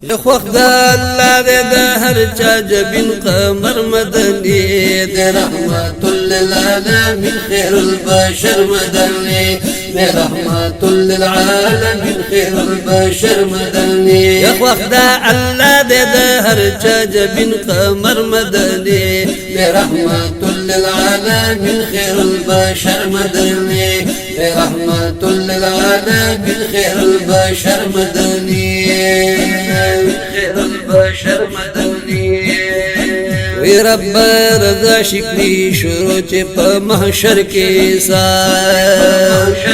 خوخ دا اللہ دے دا ہر چا جبین قمر مدنی دے رحمت للعالمین خیر البشر مدنی دے رحمت للعالمین خیر البشر مدنی خوخ دا اللہ دے دا ہر چا جبین قمر مدنی دے رحمت للعالمین خیر البشر مدنی دے رحمت للعالمین خیر البشر مدنی خیر البشر مدنی وی رب رضا شکلی شروع چه پا محشر کے ساتھ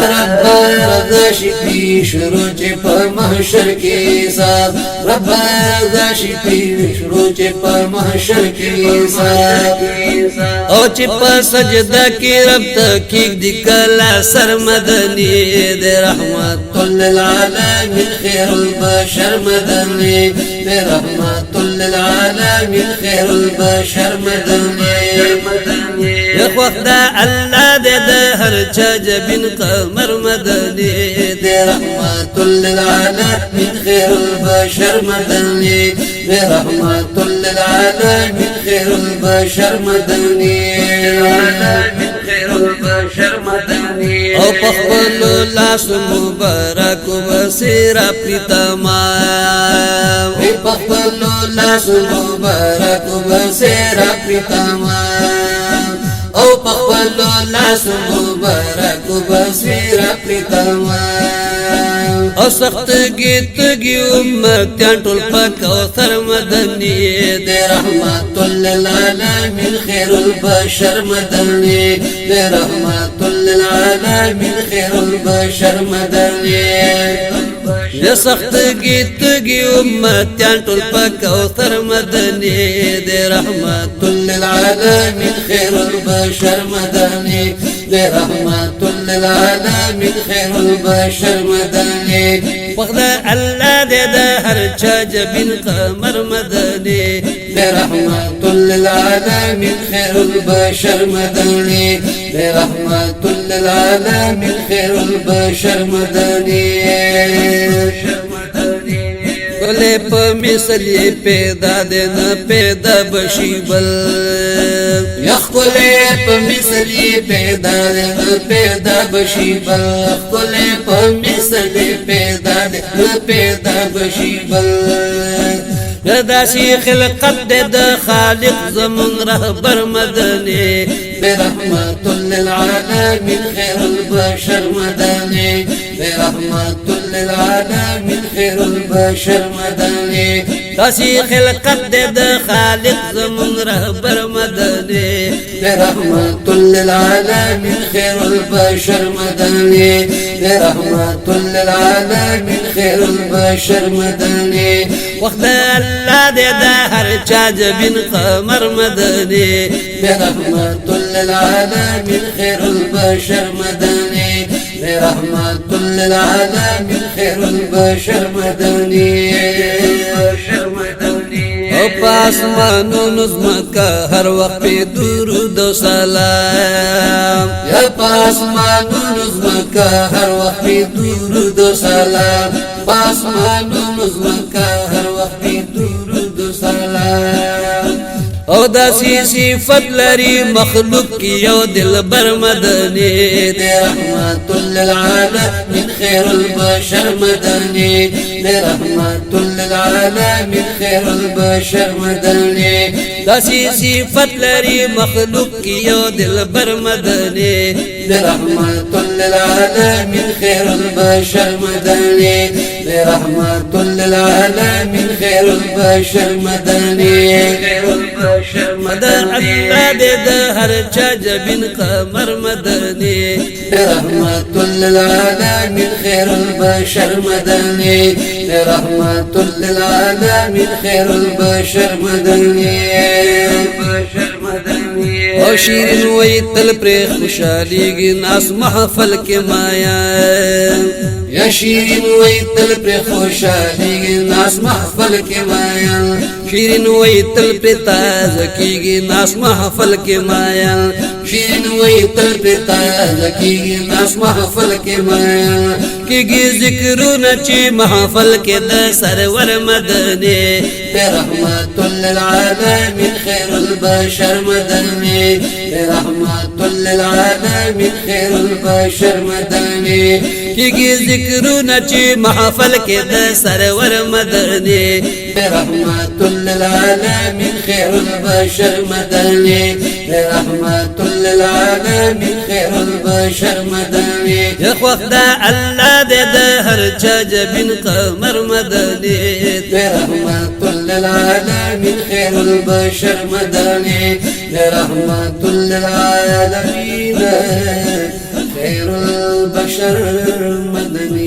رب رضا شکلی شروع چه پا محشر کے ساتھ رب رضا شکلی شروع چه پا محشر کے ساتھ او چه پا سجدہ کی رب تکیک دی کلا سر مدنی دے رحمت للعالمین خیر البشر مدنی دے رحمت للعالمین خیر البشر مدنی یخوخ دا اللہ دے دا ہر چا جبین قمر مدنی دے رحمت للعالمین خیر البشر مدنی دے رحمت للعالمین خیر البشر مدنی خیر البشر مدنی او پخبلو لاس مبارک بسیر اپنی تمام او پخبلو لاس مبارک بسیر اپنی تمام او پخبلو لاس مبارک بسیر اپنی تمام او سخت گیت گی امتیان ٹول پاک اوثر مدنی دے رحمت للعالمین خیر البشر مدنی دے رحمت للعالمین خیر البشر مدنی دے سخت گیت گی امتیان ٹول پاک اوثر مدنی دے رحمت للعالمین خیر البشر مدنی دے رحمت للعالمین خیر البشر مدنی وخدا اللہ دے دا ہر چا جبین قمر مدنی دے رحمت للعالمین خیر البشر مدنی دے رحمت للعالمین خیر البشر مدنی کلے پا مثلی پیدا دینا پیدا بشی بل یخ کلے پا مثلی پیدا دینا پیدا بشی بل کلے پا مثلی پیدا دینا پیدا بشی بل دا سی خلقت دے دا خالق زمن رہبر مدنی بے رحمت للعالمین خیر البشر مدنی بے رحمت للعالمین خیر البشر مدنی دا سی خلقت دے دا خالق زمن رہبر مدنی بے رحمت للعالمین خیر البشر مدنی بے رحمت للعالمین خیر البشر مدنی وقت اللہ دے دا ہر چا جبین قمر مدنی بے رحمت للعالمین خیر البشر مدنی بے رحمت للعالمین خیر البشر مدنی او پاسمانو نظم کا ہر وقت پہ درود و سلام یا پاسمانو نظم کا ہر وقت پہ درود و سلام پاسمانو نظم کا ہر وقت پہ درود و سلام او دا سی صفت لری مخلوق کی یو دلبر مدنی دے رحمت للعالمین خیر البشر مدنی دے رحمت للعالمین خیر البشر مدنی دا سی صفت لری مخلوق کی یو دلبر مدنی دے رحمت للعالمین خیر البشر مدنی دے رحمت للعالمین خیر البشر مدنی مدن اللہ دے دا ہر چا جبین قمر مدنی دے رحمت للعالمین خیر البشر مدنی دے رحمت للعالمین خیر البشر مدنی او شیرین وی تل پر خوشحالی گی ناس محفل کے مایا یا شیرین وی تل پر خوشحالی گی ناس محفل کے مایا شیرین وی تل پر تازہ کی گی ناس محفل کے مایا شیرین وی تل پر تازہ کی گی ناس محفل کے مایا کیږي ذکرونه چې محفل کې د سرور مدني رحمت للعالمین خیر البشر مدني رحمت للعالمین خیر البشر مدني کیږي ذکرونه چې محفل کې د سرور مدني رحمت للعالمین خیر البشر مدني رحمت للعالمین خیر البشر مدني یخوخ دا الله دې د هر چا جبین قمر مدني رحمت للعالمین خیر البشر مدني رحمت للعالمین خیر البشر مدني